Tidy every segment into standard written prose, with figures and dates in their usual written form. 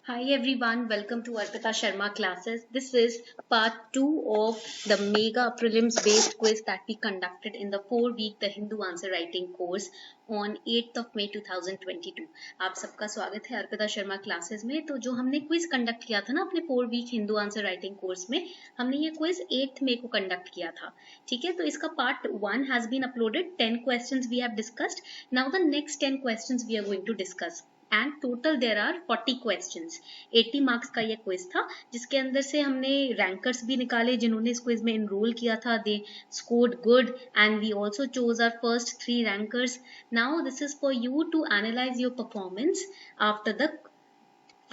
Hi everyone, welcome to Arpita Sharma classes. This is part 2 of the mega prelims based quiz that we conducted in the 4-week The Hindu Answer Writing course on 8th of May 2022. आप सबका स्वागत है Arpita Sharma classes में। तो जो हमने quiz conduct किया था ना अपने 4-week Hindu answer writing course में, हमने ये क्विज 8th May को कंडक्ट किया था। ठीक है, तो इसका part 1 has been uploaded. 10 questions we have discussed. Now the next 10 questions we are going to discuss and total there are 40 questions. 80 marks का ये क्विज था, जिसके अंदर से हमने रैंकर्स भी निकाले जिन्होंने इस क्विज में एनरोल किया था। They scored good and we also chose our first 3 rankers. Now this is for you to analyse your performance after the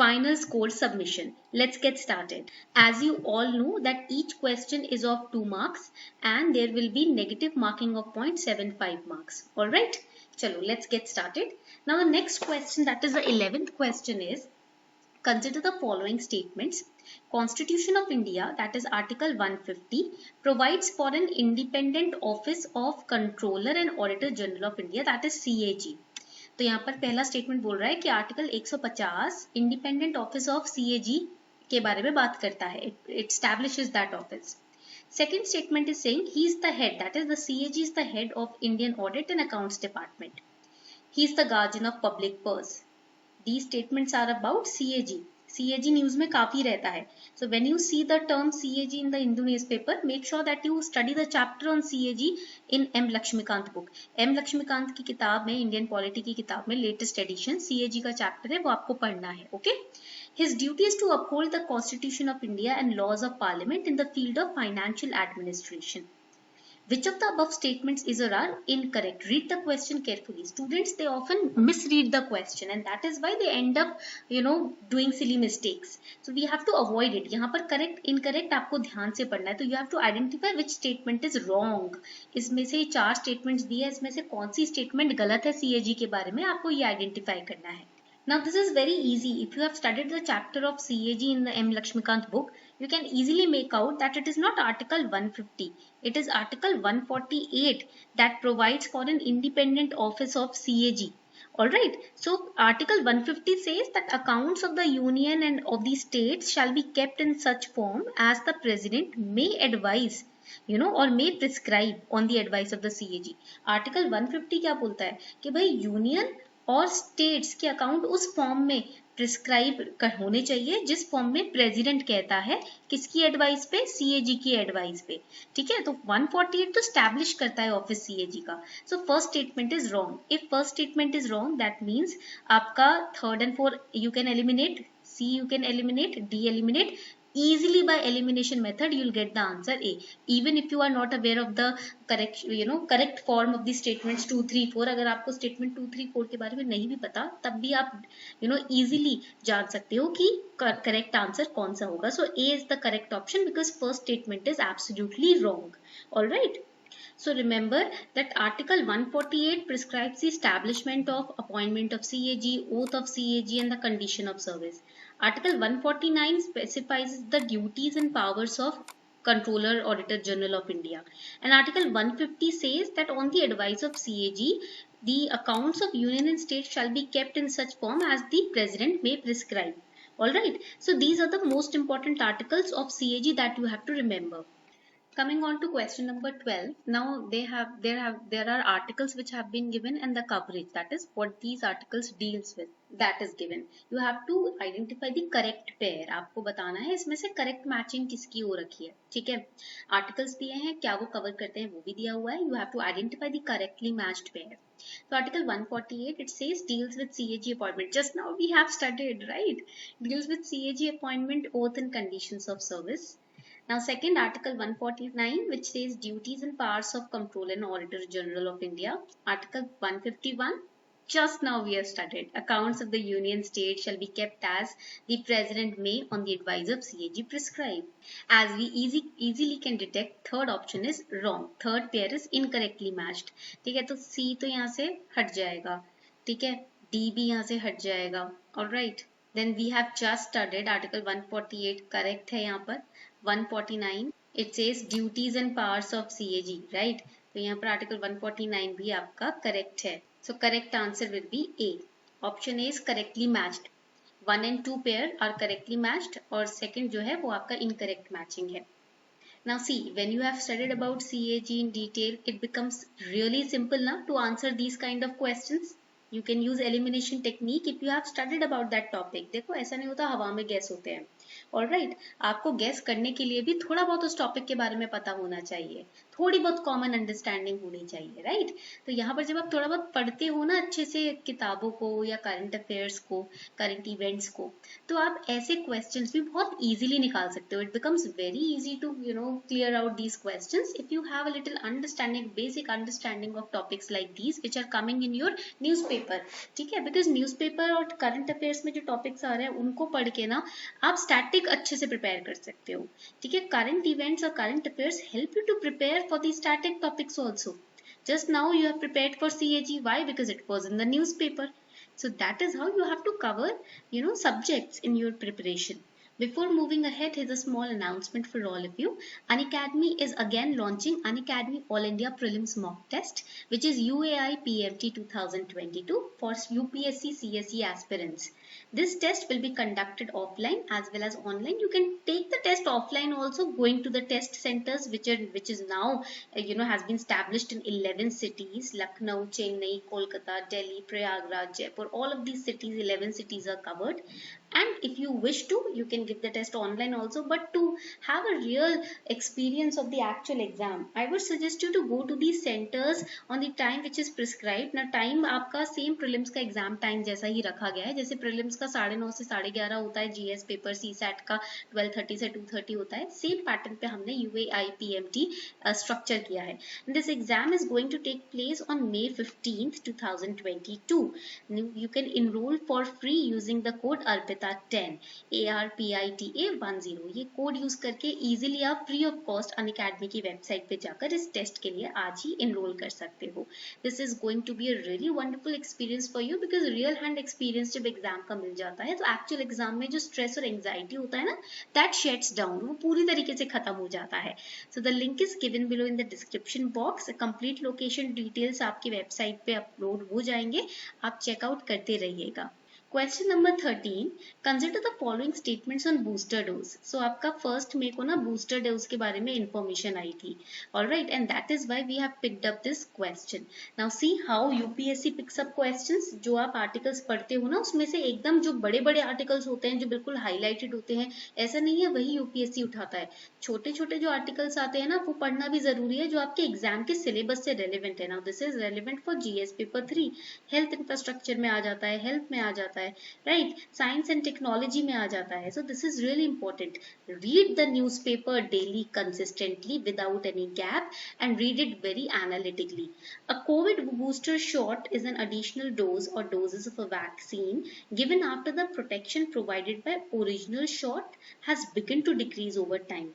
final score submission. Let's get started. As you all know that each question is of 2 marks and there will be negative marking of 0.75 marks. Alright, chalo, let's get started. Now the next question, that is the 11th question, is consider the following statements. Constitution of India, that is Article 150, provides for an independent office of Controller and Auditor General of India, that is CAG. तो यहाँ पर पहला statement बोल रहा है कि article 150 independent office of CAG के बारे में बात करता है. It establishes that office. Second statement is saying he is the head, that is the CAG is the head of Indian Audit and Accounts Department. He is the guardian of public purse. These statements are about CAG. CAG news में काफी रहता है. So when you see the term CAG in the Hindu newspaper, make sure that you study the chapter on CAG in M. Lakshmikant book. M. Lakshmikant की किताब में, Indian polity की किताब में लेटेस्ट एडिशन CAG का chapter है, वो आपको पढ़ना है. Okay. His duty is to uphold the Constitution of India and laws of Parliament in the field of financial administration. Which of the above statements is or are incorrect? Read the question carefully. Students, they often misread the question and that is why they end up, doing silly mistakes. So we have to avoid it. यहाँ पर correct, incorrect आपको ध्यान से पढ़ना है. तो you have to identify which statement is wrong. इसमें से 4 statements दिए हैं, इसमें से कौन सी statement गलत है CAG के बारे में, आपको ये identify करना है. Now this is very easy. If you have studied the chapter of CAG in the M. Lakshmikant book, you can easily make out that it is not Article 150. It is Article 148 that provides for an independent office of CAG. Alright, so Article 150 says that accounts of the Union and of the states shall be kept in such form as the President may advise, or may prescribe on the advice of the CAG. Article 150 क्या बोलता है कि भाई union और states के account उस form में prescribe होने चाहिए जिस फॉर्म में प्रेसिडेंट कहता है, किसकी एडवाइस पे, सीएजी की एडवाइस पे. ठीक है, तो 148 तो स्टैब्लिश करता है ऑफिस सीएजी का. So first statement is wrong. If first statement is wrong, that means आपका 3rd and 4 you can eliminate, C you can eliminate, D eliminate. Easily by elimination method you will get the answer A, even if you are not aware of the correct form of the statements 2 3 4. अगर आपको statement 2 3 4 के बारे में नहीं भी पता, तब भी आप easily जान सकते हो कि correct answer कौन सा होगा. So A is the correct option because first statement is absolutely wrong. All right. So remember that Article 148 prescribes the establishment of appointment of CAG, oath of CAG and the condition of service. Article 149 specifies the duties and powers of Controller Auditor General of India. And Article 150 says that on the advice of CAG, the accounts of union and state shall be kept in such form as the President may prescribe. Alright, so these are the most important articles of CAG that you have to remember. Coming on to question number 12. Now there are articles which have been given and the coverage, that is what these articles deals with, that is given. You have to identify the correct pair. आपको बताना है इसमें से correct matching किसकी हो रखी है. ठीक है, articles दिए हैं, क्या वो cover करते हैं वो भी दिया हुआ है. You have to identify the correctly matched pair. So Article 148, it says deals with CAG appointment. Just now we have studied, right? Deals with CAG appointment, oath and conditions of service. Now second, Article 149, which says duties and powers of Controller and Auditor General of India. Article 151, just now we have studied, accounts of the Union State shall be kept as the President may on the advice of CAG prescribe. As we easily can detect, third option is wrong. Third pair is incorrectly matched. ठीक है, तो C तो यहाँ से हट जाएगा. ठीक है, D भी यहाँ से हट जाएगा. Alright. Then we have just studied Article 148, correct है यहाँ पर. 149, it says duties and powers of CAG, right? तो यहाँ पर Article 149 भी आपका correct है. So correct answer will be A. Option A is correctly matched. 1 and 2 pair are correctly matched और सेकंड जो है वो आपका इनकरेक्ट मैचिंग है. Now see, when you have studied about CAG in detail, it becomes really simple now to answer these kind of questions. You can use elimination technique if you have studied about that topic. देखो ऐसा नहीं होता हवा में gas होते हैं. Alright, आपको gas करने के लिए भी थोड़ा बहुत उस टॉपिक के बारे में पता होना चाहिए, थोड़ी बहुत कॉमन अंडरस्टैंडिंग होनी चाहिए, राइट. तो यहाँ पर जब आप थोड़ा बहुत पढ़ते हो ना अच्छे से किताबों को या करंट अफेयर्स को, करंट इवेंट्स को, तो आप ऐसे क्वेश्चंस भी बहुत इजीली निकाल सकते हो. It becomes very easy to clear out these questions if you have a little understanding, basic understanding of topics like these which are coming in your newspaper. ठीक है, बिकॉज न्यूज़पेपर और current affairs में जो topics आ रहे हैं उनको पढ़ के ना आप स्टैटिक अच्छे से प्रिपेयर कर सकते हो. ठीक है, करंट इवेंट्स और current affairs help you to prepare for the static topics also. Just now you have prepared for CAG. Why? Because it was in the newspaper. So that is how you have to cover, subjects in your preparation. Before moving ahead, here's a small announcement for all of you. Unacademy is again launching Unacademy All India Prelims Mock Test, which is UAI PMT 2022 for UPSC CSE aspirants. This test will be conducted offline as well as online. You can take the test offline also, going to the test centers which is now has been established in 11 cities: Lucknow, Chennai, Kolkata, Delhi, Prayagraj, Jaipur. All of these cities, 11 cities are covered. And if you wish to, you can give the test online also, but to have a real experience of the actual exam, I would suggest you to go to these centers on the time which is prescribed. Now time आपका same prelims का exam time जैसा ही रखा गया है. जैसे prelims का 9:30 से 11:30 होता है, GS पेपर CSAT का 12:30 से 2:30 होता है. सेम पैटर्न पे हमने UAI PMT स्ट्रक्चर किया है. This exam is going to take place on May 15th 2022. You can enroll for free using the code ARPITA10 ARPITA10. ये कोड यूज करके इजीली आप फ्री ऑफ कॉस्ट अनअकैडमी की website पे जाकर इस test के लिए आज ही एनरोल कर सकते हो. This is going to be a really wonderful experience for you, because real hand experience जब एग्जाम का मिल जाता है तो एक्चुअल एग्जाम में जो स्ट्रेस और एंजाइटी होता है ना, दैट शेट्स डाउन, वो पूरी तरीके से खत्म हो जाता है. So the link is given below in the description box. Complete location details आपकी वेबसाइट पे अपलोड हो जाएंगे, आप चेकआउट करते रहिएगा. Question number 13. Consider the following statements on booster dose. So आपका first May को ना booster dose के बारे में information आई थी. Alright, and that is why we have picked up this question. Now see how UPSC picks up questions. जो आप articles पढ़ते हो ना, उसमें से एकदम जो बड़े बड़े articles होते हैं, जो बिल्कुल highlighted होते हैं, ऐसा नहीं है वही UPSC उठाता है. छोटे छोटे जो articles आते हैं ना, वो पढ़ना भी जरूरी है, जो आपके एग्जाम के सिलेबस से relevant है. Now this is relevant for GS paper 3. Health infrastructure में आ जाता है, health में आ जाता है, राइट, साइंस एंड टेक्नोलॉजी में आ जाता है. So this is really important. Read the newspaper daily consistently without any gap and read it very analytically. A COVID booster shot is an additional dose or doses of a vaccine given after the protection provided by original shot has begun to decrease over time.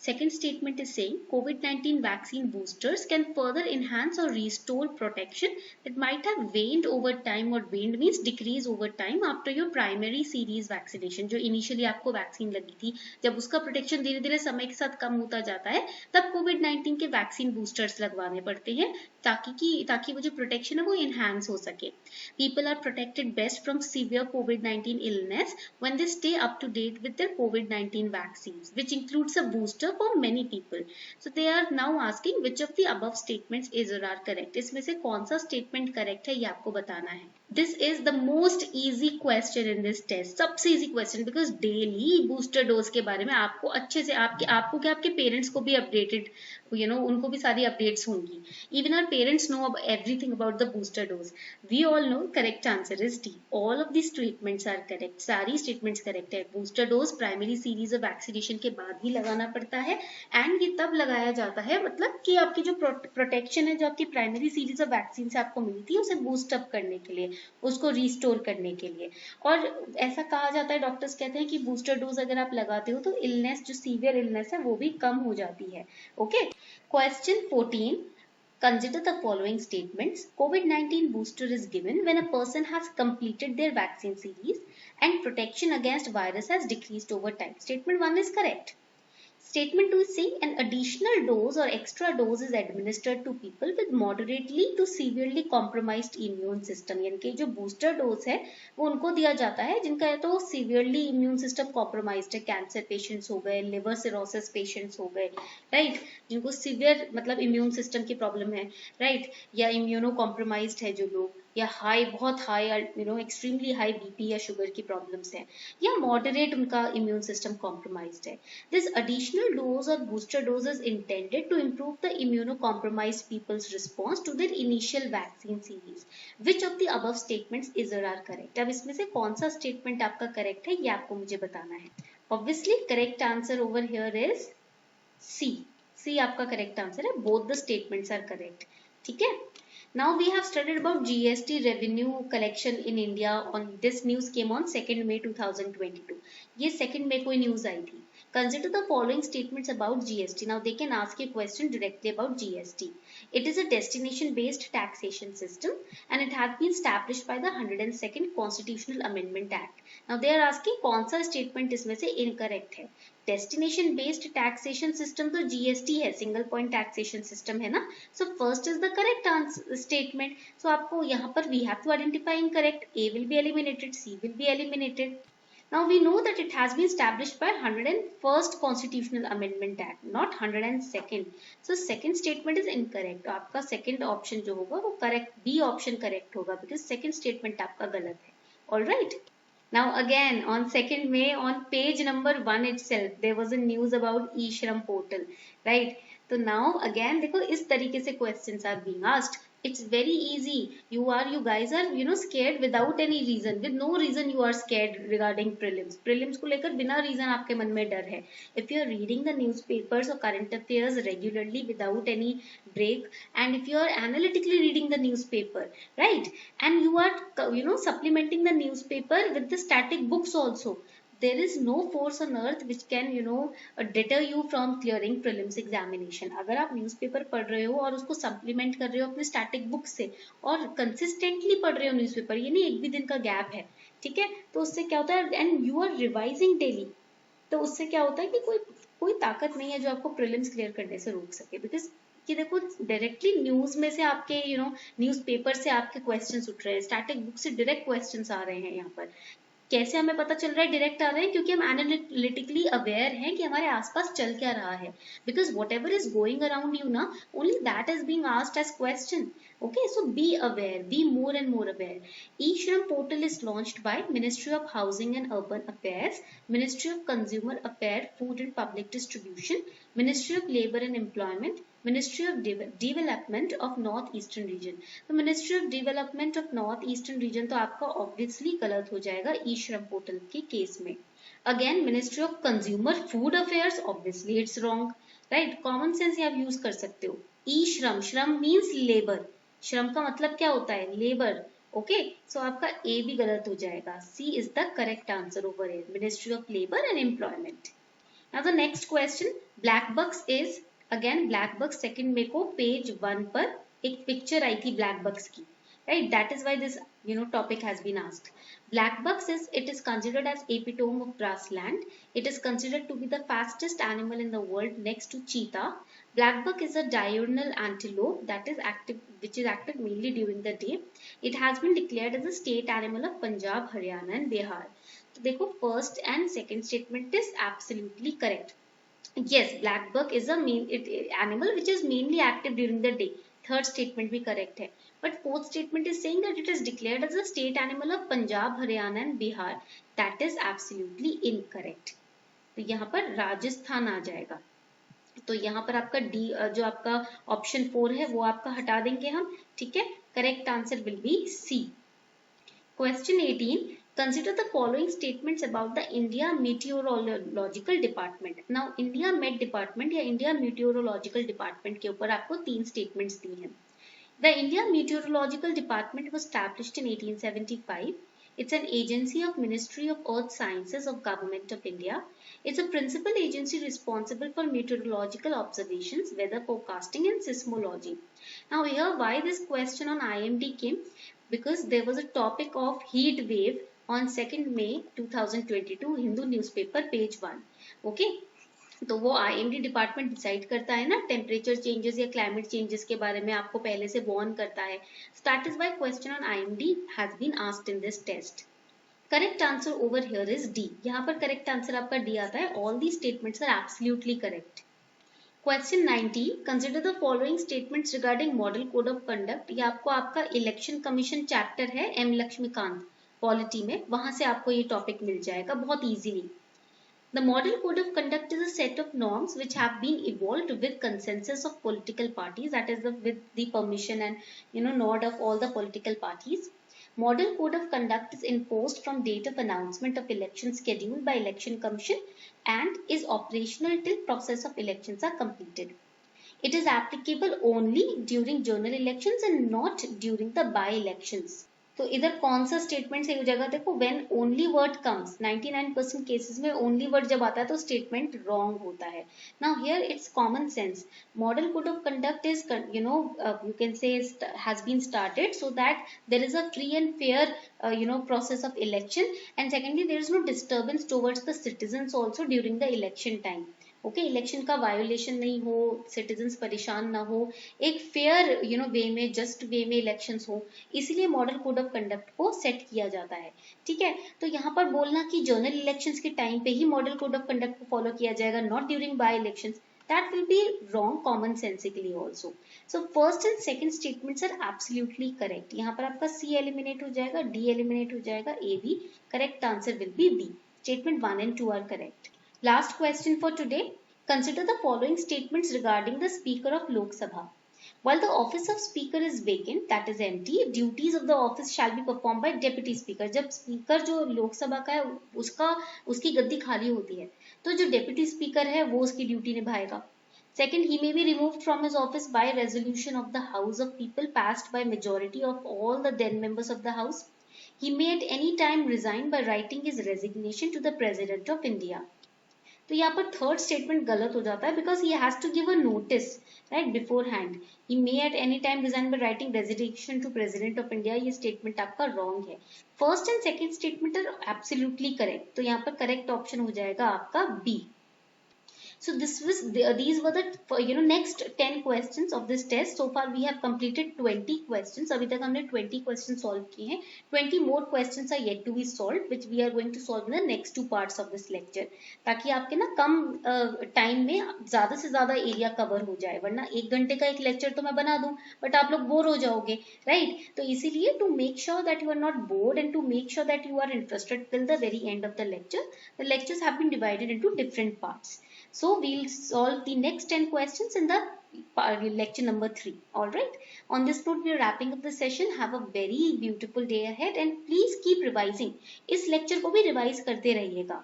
Second statement is saying COVID-19 vaccine boosters can further enhance or restore protection that might have waned over time, or waned means decrease over time after your primary series vaccination. जो initially आपको vaccine लगी थी, जब उसका protection धीरे धीरे समय के साथ कम होता जाता है, तब COVID-19 के वैक्सीन बूस्टर्स लगवाने पड़ते हैं ताकि वो जो प्रोटेक्शन है वो enhance हो सके. People are protected best from severe COVID-19 illness when they stay up to date with their COVID-19 vaccines, which includes a booster for many people. So they are now asking which of the above statements is or are correct. इसमें से कौन सा statement correct है ये आपको बताना है. This is the most easy question in this test. सबसे easy question, because daily booster dose के बारे में आपको अच्छे से आपको क्या आपके parents को भी updated, उनको भी सारी updates होंगी. Even our parents know everything about the booster dose. We all know correct answer is D. All of these statements are correct. सारी statements correct है. Booster dose primary series of vaccination के बाद ही लगाना पड़ता है, and ये तब लगाया जाता है मतलब कि आपकी जो प्रोटेक्शन है, जो आपकी प्राइमरी सीरीज ऑफ वैक्सीन से आपको मिली थी, उसे बूस्ट अप करने के लिए, उसको रिस्टोर करने के लिए. और ऐसा कहा जाता है, डॉक्टर्स कहते हैं कि बूस्टर डोज अगर आप लगाते हो तो इलनेस, जो सीवियर इलनेस है, वो भी कम हो जाती है. Okay. Question 14. Consider the following statements. COVID-19 booster is given when a person has completed their vaccine series and protection against virus has decreased over time. Statement 1 is correct. Statement 2 is saying an additional dose or extra dose is administered to people with moderately to severely compromised immune system. यानी कि जो booster dose है वो उनको दिया जाता है जिनका या तो सीवियरली इम्यून सिस्टम कॉम्प्रोमाइज्ड है, कैंसर पेशेंट्स हो गए, लिवर सिरोसिस पेशेंट्स हो गए, राइट, जिनको सीवियर मतलब इम्यून सिस्टम की प्रॉब्लम है, राइट, या इम्यूनो कॉम्प्रोमाइज्ड है जो लोग, या हाई बहुत हाई एक्सट्रीमली हाई बीपी या शुगर की प्रॉब्लम्स है, या मॉडरेट उनका इम्यून सिस्टम कॉम्प्रोमाइज्ड है. This additional dose or booster dose is intended to improve the immunocompromised people's response to their initial vaccine series. Which of the above statements is or are correct? अब इसमें से कौन सा statement आपका correct है ये आपको मुझे बताना है. Obviously correct answer over here is C. C आपका correct answer है. Both the statements are correct. ठीक है. Now we have studied about GST revenue collection in India. On this news came on 2nd May 2022. ये 2nd May कोई news आई थी. Consider the following statements about GST. Now they can ask a question directly about GST. It is a destination based taxation system and it has been established by the 102nd Constitutional Amendment Act. Now they are asking कौन सा statement इसमें से incorrect है. Destination based taxation system तो GST है, single point taxation system है ना. So first is the correct answer statement. So आपको यहाँ पर we have to identify incorrect. A will be eliminated, C will be eliminated. Now we know that it has been established by 101st Constitutional Amendment Act, not 102nd. So second statement is incorrect. तो आपका second option जो होगा वो correct, B option correct होगा because second statement आपका गलत है. All right. Now again on 2nd May on page number 1 itself there was a news about E-Shram portal, right? तो now again देखो इस तरीके से questions are being asked. It's very easy. You guys are scared without any reason. With no reason you are scared regarding prelims. Prelims को लेकर बिना reason आपके मन में डर है. If you are reading the newspapers or current affairs regularly without any break, and if you are analytically reading the newspaper, right, and you are supplementing the newspaper with the static books also, there is no force on earth which can deter you from clearing prelims examination. अगर आप newspaper पढ़ रहे हो और उसको supplement कर रहे हो अपने स्टैटिक बुक से और कंसिस्टेंटली पढ़ रहे हो न्यूज़पेपर, ये नहीं एक भी दिन का गैप है, ठीक है, तो उससे क्या होता है, and you are revising daily, तो उससे क्या होता है कि कोई ताकत नहीं है जो आपको प्रीलिम्स क्लियर करने से रोक सके. बिकॉज कि देखो डायरेक्टली न्यूज में से आपके न्यूज़पेपर से आपके क्वेश्चंस उठ रहे हैं, स्टैटिक बुक से डायरेक्ट क्वेश्चंस आ रहे हैं. यहाँ पर कैसे हमें पता चल रहा है डायरेक्ट आ रहे हैं, क्योंकि हम एनालिटिकली अवेयर हैं कि हमारे आसपास चल क्या रहा है. Because whatever is going around you ना, only that is being asked as question. Okay, so be aware, be more and more aware. E-Shram portal is launched by Ministry of Housing and Urban Affairs, Ministry of Consumer Affairs, Food and Public Distribution, Ministry of Labour and Employment, Ministry of Development of North Eastern Region. तो Ministry of Development of North Eastern Region तो आपका obviously गलत हो जाएगा E-Shram portal के case में. Again, Ministry of Consumer Food Affairs, obviously it's wrong, right? Common sense आप use कर सकते हो. E-Shram, Shram means labor. श्रम का मतलब क्या होता है, लेबर. ओके, सो आपका ए भी गलत हो जाएगा. C is the correct answer over here, ministry of labour and employment. Now the next question, black bucks is, again black bucks 2nd May को पेज 1 पर एक पिक्चर आई थी ब्लैक बक्स की, right? That is why this topic has been asked. Black buck it is considered as epitome of grassland. It is considered to be the fastest animal in the world next to cheetah. Black buck is a diurnal antelope that is active, which is active mainly during the day. It has been declared as a state animal of Punjab, Haryana and Bihar. So देखो first and second statement is absolutely correct. Yes, black buck is a animal which is mainly active during the day. Third statement भी correct है. But fourth statement is saying that it is declared as a state animal of Punjab, Haryana and Bihar. That is absolutely incorrect. तो यहाँ पर राजस्थान आ जाएगा. तो यहाँ पर आपका डी जो आपका ऑप्शन 4 है वो आपका हटा देंगे हम, ठीक है. Correct answer will be C. Question 18. Consider the following statements about the India Meteorological Department. Now India Met Department या India Meteorological Department के ऊपर आपको 3 statements दी हैं. The India Meteorological Department was established in 1875. It's an agency of Ministry of Earth Sciences of Government of India. It's a principal agency responsible for meteorological observations, weather forecasting and seismology. Now here why this question on IMD came? Because there was a topic of heat wave on 2nd May 2022, Hindu newspaper page 1. Okay. तो वो IMD department decide करता है ना, temperature changes या climate changes के बारे में आपको पहले से वार्न करता है. That is why question on IMD has been asked in this test. Correct answer over here is D. यहाँ पर करेक्ट आंसर आपका डी आता है. All the statements are absolutely correct. Question 19. Consider the following statements regarding model code of conduct. ये आपको आपका election commission chapter है M Laxmikant polity में, वहां से आपको ये टॉपिक मिल जाएगा बहुत easily. The Model Code of Conduct is a set of norms which have been evolved with consensus of political parties, that is with the permission and nod of all the political parties. Model Code of Conduct is enforced from date of announcement of election scheduled by Election Commission and is operational till process of elections are completed. It is applicable only during general elections and not during the by-elections. तो इधर कौन सा statement सही हो जाएगा? देखो, when only word comes, 99% cases में only word जब आता है तो स्टेटमेंट रॉन्ग होता है. Now here it's common sense. Model code of conduct is you can say has been started so that there is a free and fair process of election, and secondly there is no disturbance towards the citizens also during the election time. Okay, election का violation नहीं हो, citizens परेशान ना हो, एक fair वे में, just वे में elections हो, इसीलिए मॉडल कोड ऑफ कंडक्ट को सेट किया जाता है. ठीक है, तो यहाँ पर बोलना कि जनरल इलेक्शंस के टाइम पे ही मॉडल कोड ऑफ कंडक्ट को फॉलो किया जाएगा, not during by elections, that will be wrong commonsensically also. So first and second statements are absolutely correct. यहाँ पर आपका C eliminate हो जाएगा, D eliminate हो जाएगा, A भी. Correct answer will be B. Statement 1 and 2 are correct. Last question for today. Consider the following statements regarding the Speaker of Lok Sabha. While the office of Speaker is vacant, that is empty, duties of the office shall be performed by Deputy Speaker. जब Speaker जो लोक सभा का है उसकी गद्दी खाली होती है, तो जो Deputy Speaker है वो उसकी ड्यूटी निभाएगा. Second, he may be removed from his office by resolution of the House of People passed by majority of all the then members of the House. He may at any time resign by writing his resignation to the President of India. तो यहाँ पर third statement गलत हो जाता है, because he has to give a notice right beforehand. He may at any time resign by writing resignation to president of India. ये statement आपका wrong है. First and second statement are absolutely correct. तो यहाँ पर correct option हो जाएगा आपका B. So these were the next 10 questions of this test. So far we have completed 20 questions. अभी तक हमने 20 questions solve किए हैं. 20 more questions are yet to be solved, which we are going to solve in the next 2 parts of this lecture. ताकि आपके ना कम time में ज्यादा से ज्यादा एरिया कवर हो जाए, वरना 1 घंटे का एक लेक्चर तो मैं बना दूं बट आप लोग बोर हो जाओगे, राइट? तो इसीलिए to make sure that you are not bored and to make sure that you are interested till the very end of the lecture, the lectures have been divided into different parts. So we'll solve the next 10 questions in the lecture number 3. All right. On this note, we are wrapping up the session. Have a very beautiful day ahead and please keep revising. इस lecture को भी revise करते रहिएगा.